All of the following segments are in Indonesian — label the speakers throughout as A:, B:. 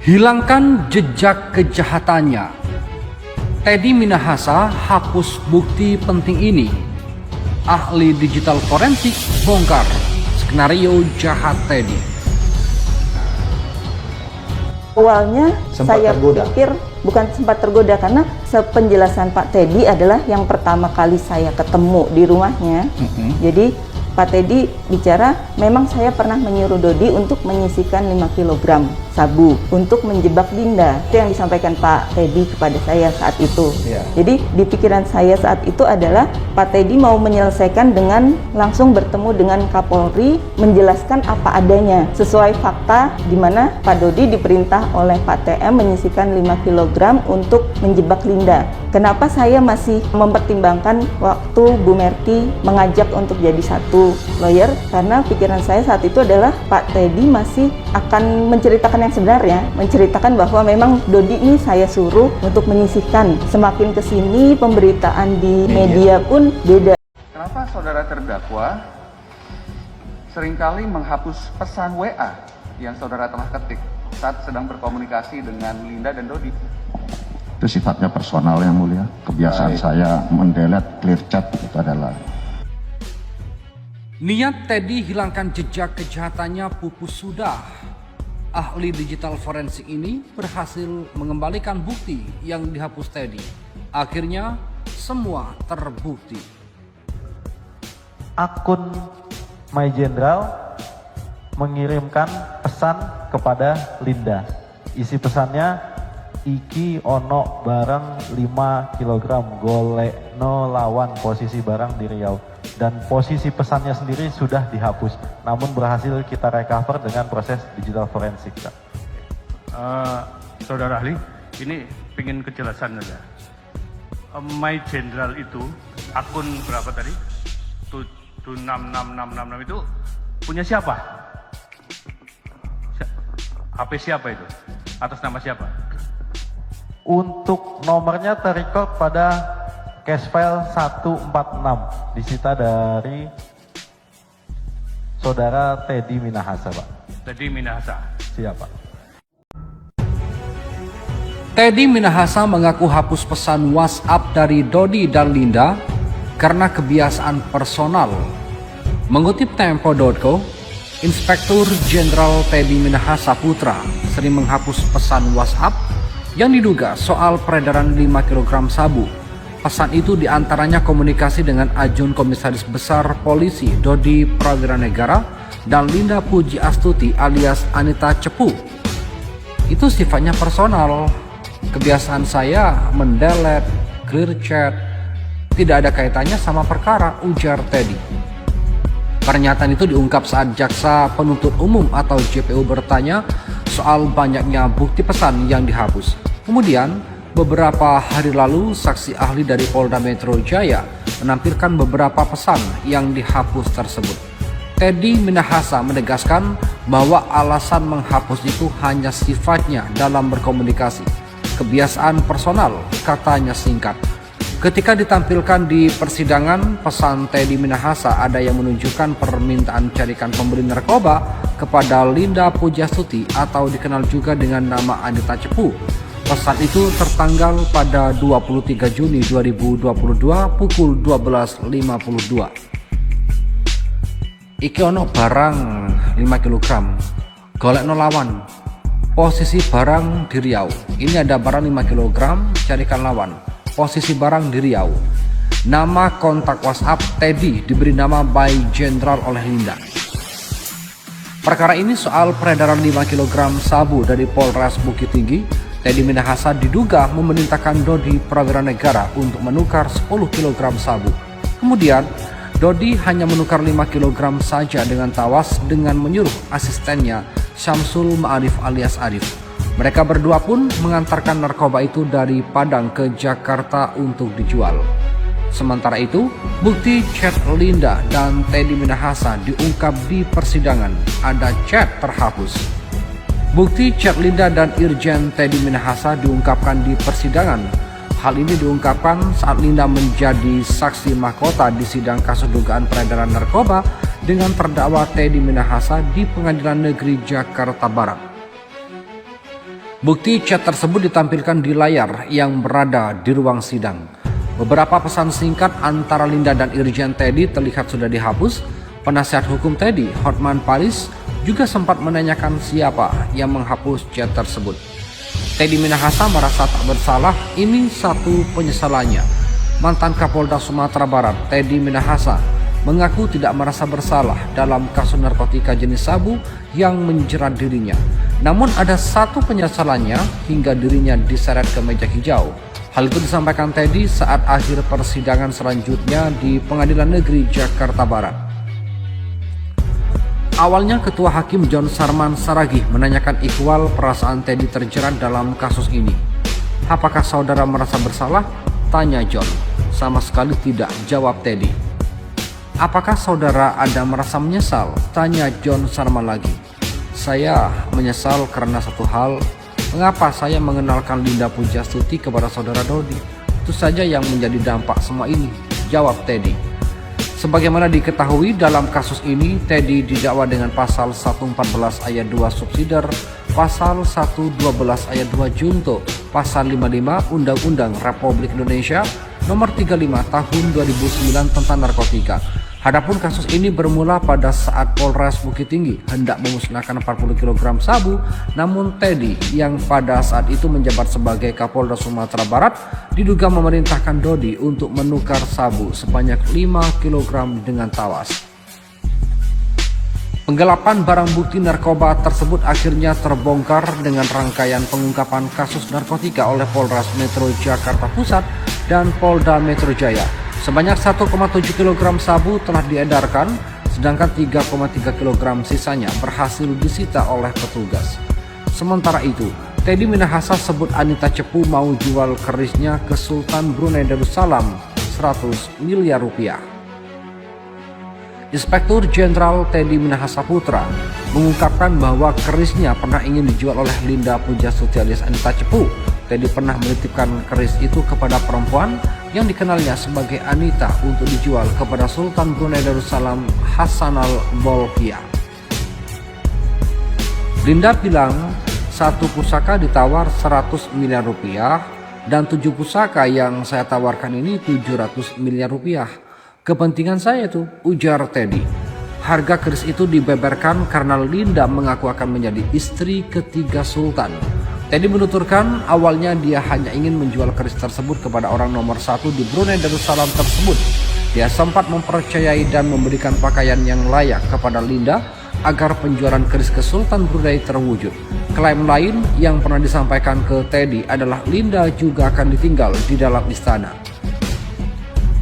A: Hilangkan jejak kejahatannya. Teddy Minahasa hapus bukti penting ini. Ahli digital forensik bongkar skenario jahat Teddy.
B: Awalnya saya pikir bukan sempat tergoda karena sepenjelasan Pak Teddy adalah yang pertama kali saya ketemu di rumahnya. Jadi Pak Teddy bicara, memang saya pernah menyuruh Dodi untuk menyisihkan 5 kg sabu untuk menjebak Linda. Itu yang disampaikan Pak Teddy kepada saya saat itu. Jadi di pikiran saya saat itu adalah Pak Teddy mau menyelesaikan dengan langsung bertemu dengan Kapolri, menjelaskan apa adanya sesuai fakta di mana Pak Dodi diperintah oleh Pak TM menyisihkan 5 kg untuk menjebak Linda. Kenapa saya masih mempertimbangkan waktu Bu Merti mengajak untuk jadi satu lawyer? Karena pikiran saya saat itu adalah Pak Teddy masih akan menceritakan yang sebenarnya, menceritakan bahwa memang Dodi ini saya suruh untuk menyisihkan. Semakin kesini pemberitaan di media pun beda.
C: Kenapa saudara terdakwa seringkali menghapus pesan WA yang saudara telah ketik saat sedang berkomunikasi dengan Linda dan Dodi?
D: Itu sifatnya personal yang mulia. Kebiasaan saya mendelete clear chat itu adalah.
A: Niat Teddy hilangkan jejak kejahatannya pupus sudah. Ahli digital forensik ini berhasil mengembalikan bukti yang dihapus Teddy. Akhirnya semua terbukti.
E: Akun My General mengirimkan pesan kepada Linda. Isi pesannya, iki ono barang 5 kg golekno lawan posisi barang di Riau. Dan posisi pesannya sendiri sudah dihapus, namun berhasil kita recover dengan proses digital forensik.
F: Saudara ahli, ini ingin kejelasan saja. My General itu akun berapa tadi? 76666 itu punya siapa? HP siapa itu? Atas nama siapa?
E: Untuk nomornya terrecord pada cache file 146, disita dari saudara Teddy Minahasa, Pak.
F: Teddy Minahasa.
E: Siapa?
A: Teddy Minahasa mengaku hapus pesan WhatsApp dari Dodi dan Linda karena kebiasaan personal. Mengutip Tempo.co, Inspektur Jenderal Teddy Minahasa Putra sering menghapus pesan WhatsApp yang diduga soal peredaran 5 kg sabu. Pesan itu diantaranya komunikasi dengan Ajun Komisaris Besar Polisi Dodi Prawira Negara dan Linda Puji Astuti alias Anita Cepu. Itu sifatnya personal. Kebiasaan saya mendelete, clear chat, tidak ada kaitannya sama perkara, ujar Teddy. Pernyataan itu diungkap saat Jaksa Penuntut Umum atau JPU bertanya soal banyaknya bukti pesan yang dihapus. Kemudian, beberapa hari lalu, saksi ahli dari Polda Metro Jaya menampilkan beberapa pesan yang dihapus tersebut. Teddy Minahasa menegaskan bahwa alasan menghapus itu hanya sifatnya dalam berkomunikasi. Kebiasaan personal, katanya singkat. Ketika ditampilkan di persidangan, pesan Teddy Minahasa ada yang menunjukkan permintaan carikan pembeli narkoba kepada Linda Pujastuti atau dikenal juga dengan nama Anita Cepu. Pesan itu tertanggal pada 23 Juni 2022 pukul 12.52. Iki ono barang 5 kg, golekno lawan. Posisi barang di Riau. Ini ada barang 5 kg, carikan lawan. Posisi barang di Riau. Nama kontak WhatsApp Teddy diberi nama by Jenderal oleh Linda. Perkara ini soal peredaran 5 kg sabu dari Polres Bukit Tinggi. Teddy Minahasa diduga memerintahkan Dodi Prawira Negara untuk menukar 10 kg sabu. Kemudian, Dodi hanya menukar 5 kg saja dengan tawas dengan menyuruh asistennya Syamsul Ma'arif alias Arif. Mereka berdua pun mengantarkan narkoba itu dari Padang ke Jakarta untuk dijual. Sementara itu, bukti chat Linda dan Teddy Minahasa diungkap di persidangan. Ada chat terhapus. Bukti chat Linda dan Irjen Teddy Minahasa diungkapkan di persidangan. Hal ini diungkapkan saat Linda menjadi saksi mahkota di sidang kasus dugaan peredaran narkoba dengan terdakwa Teddy Minahasa di Pengadilan Negeri Jakarta Barat. Bukti chat tersebut ditampilkan di layar yang berada di ruang sidang. Beberapa pesan singkat antara Linda dan Irjen Teddy terlihat sudah dihapus. Penasihat hukum Teddy, Hotman Paris, juga sempat menanyakan siapa yang menghapus chat tersebut. Teddy Minahasa merasa tak bersalah, ini satu penyesalannya. Mantan Kapolda Sumatera Barat, Teddy Minahasa, mengaku tidak merasa bersalah dalam kasus narkotika jenis sabu yang menjerat dirinya. Namun ada satu penyesalannya hingga dirinya diseret ke meja hijau. Hal itu disampaikan Teddy saat akhir persidangan selanjutnya di Pengadilan Negeri Jakarta Barat. Awalnya Ketua Hakim John Sarman Saragih menanyakan ikhwal perasaan Teddy terjerat dalam kasus ini. Apakah saudara merasa bersalah? Tanya John. Sama sekali tidak, jawab Teddy. Apakah saudara ada merasa menyesal? Tanya John Sarman lagi. Saya menyesal karena satu hal, mengapa saya mengenalkan Linda Pujastuti kepada saudara Dodi. Itu saja yang menjadi dampak semua ini, jawab Teddy. Sebagaimana diketahui dalam kasus ini, Teddy didakwa dengan pasal 114 ayat 2 subsidiar, pasal 112 ayat 2 junto, pasal 55 Undang-Undang Republik Indonesia nomor 35 tahun 2009 tentang narkotika. Adapun kasus ini bermula pada saat Polres Bukit Tinggi hendak memusnahkan 40 kg sabu, namun Teddy yang pada saat itu menjabat sebagai Kapolda Sumatera Barat diduga memerintahkan Dodi untuk menukar sabu sebanyak 5 kg dengan tawas. Penggelapan barang bukti narkoba tersebut akhirnya terbongkar dengan rangkaian pengungkapan kasus narkotika oleh Polres Metro Jakarta Pusat dan Polda Metro Jaya. Sebanyak 1,7 kg sabu telah diedarkan, sedangkan 3,3 kg sisanya berhasil disita oleh petugas. Sementara itu, Teddy Minahasa sebut Anita Cepu mau jual kerisnya ke Sultan Brunei Darussalam 100 miliar rupiah. Inspektur Jenderal Teddy Minahasa Putra mengungkapkan bahwa kerisnya pernah ingin dijual oleh Linda Pujastuti alias Anita Cepu. Teddy pernah menitipkan keris itu kepada perempuan yang dikenalnya sebagai Anita untuk dijual kepada Sultan Brunei Darussalam Hassanal Bolkiah. Linda bilang satu pusaka ditawar 100 miliar rupiah dan 7 pusaka yang saya tawarkan ini 700 miliar rupiah. Kepentingan saya itu, ujar Teddy. Harga keris itu dibeberkan karena Linda mengaku akan menjadi istri ketiga Sultan. Teddy menuturkan awalnya dia hanya ingin menjual keris tersebut kepada orang nomor 1 di Brunei Darussalam tersebut. Dia sempat mempercayai dan memberikan pakaian yang layak kepada Linda agar penjualan keris ke Sultan Brunei terwujud. Klaim lain yang pernah disampaikan ke Teddy adalah Linda juga akan ditinggal di dalam istana.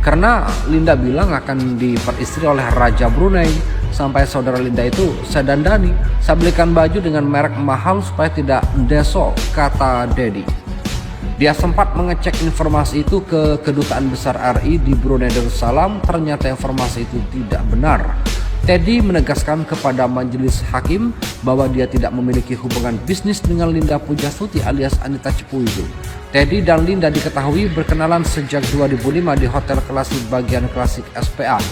A: Karena Linda bilang akan diperistri oleh Raja Brunei, sampai saudara Linda itu saya dandani, saya belikan baju dengan merek mahal supaya tidak deso, kata Teddy. Dia sempat mengecek informasi itu ke Kedutaan Besar RI di Brunei Darussalam, ternyata informasi itu tidak benar. Teddy menegaskan kepada majelis hakim bahwa dia tidak memiliki hubungan bisnis dengan Linda Pujastuti alias Anita Cepu itu. Teddy dan Linda diketahui berkenalan sejak 2005 di Hotel Klasik bagian Klasik SPA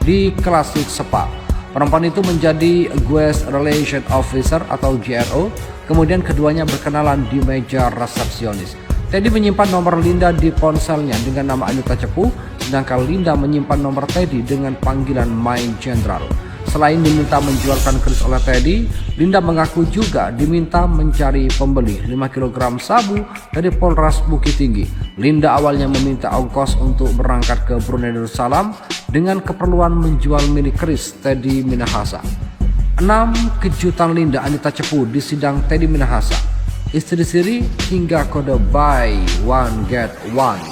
A: di Klasik Spa. Perempuan itu menjadi Guest Relation Officer atau GRO, kemudian keduanya berkenalan di meja resepsionis. Teddy menyimpan nomor Linda di ponselnya dengan nama Anita Cepu, sedangkan Linda menyimpan nomor Teddy dengan panggilan My General. Selain diminta menjualkan keris oleh Teddy, Linda mengaku juga diminta mencari pembeli 5 kg sabu dari Polres Bukit Tinggi. Linda awalnya meminta ongkos untuk berangkat ke Brunei Darussalam dengan keperluan menjual milik keris Teddy Minahasa. 6 kejutan Linda Anita Cepu di sidang Teddy Minahasa. Istri siri hingga kode buy one get one.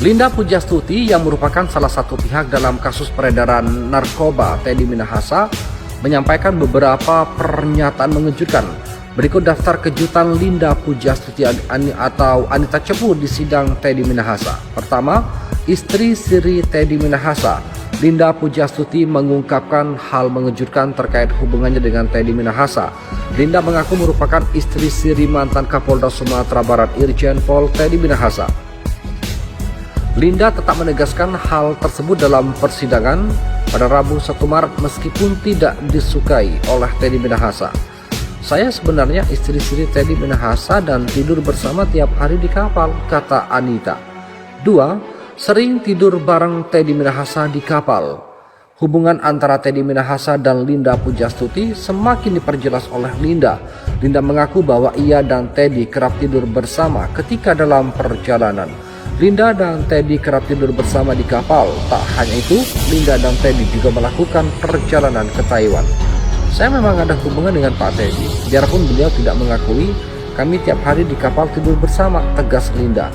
A: Linda Pujastuti yang merupakan salah satu pihak dalam kasus peredaran narkoba Teddy Minahasa menyampaikan beberapa pernyataan mengejutkan. Berikut daftar kejutan Linda Pujastuti atau Anita Cepu di sidang Teddy Minahasa. Pertama, istri siri Teddy Minahasa, Linda Pujastuti mengungkapkan hal mengejutkan terkait hubungannya dengan Teddy Minahasa. Linda mengaku merupakan istri siri mantan Kapolda Sumatera Barat Irjen Pol Teddy Minahasa. Linda tetap menegaskan hal tersebut dalam persidangan pada Rabu 1 Maret meskipun tidak disukai oleh Teddy Minahasa. Saya sebenarnya istri-istri Teddy Minahasa dan tidur bersama tiap hari di kapal, kata Anita. 2. Sering tidur bareng Teddy Minahasa di kapal. Hubungan antara Teddy Minahasa dan Linda Pujastuti semakin diperjelas oleh Linda. Linda mengaku bahwa ia dan Teddy kerap tidur bersama ketika dalam perjalanan. Linda dan Teddy kerap tidur bersama di kapal. Tak hanya itu, Linda dan Teddy juga melakukan perjalanan ke Taiwan. Saya memang ada hubungan dengan Pak Teddy. Biarpun beliau tidak mengakui, kami tiap hari di kapal tidur bersama, tegas Linda.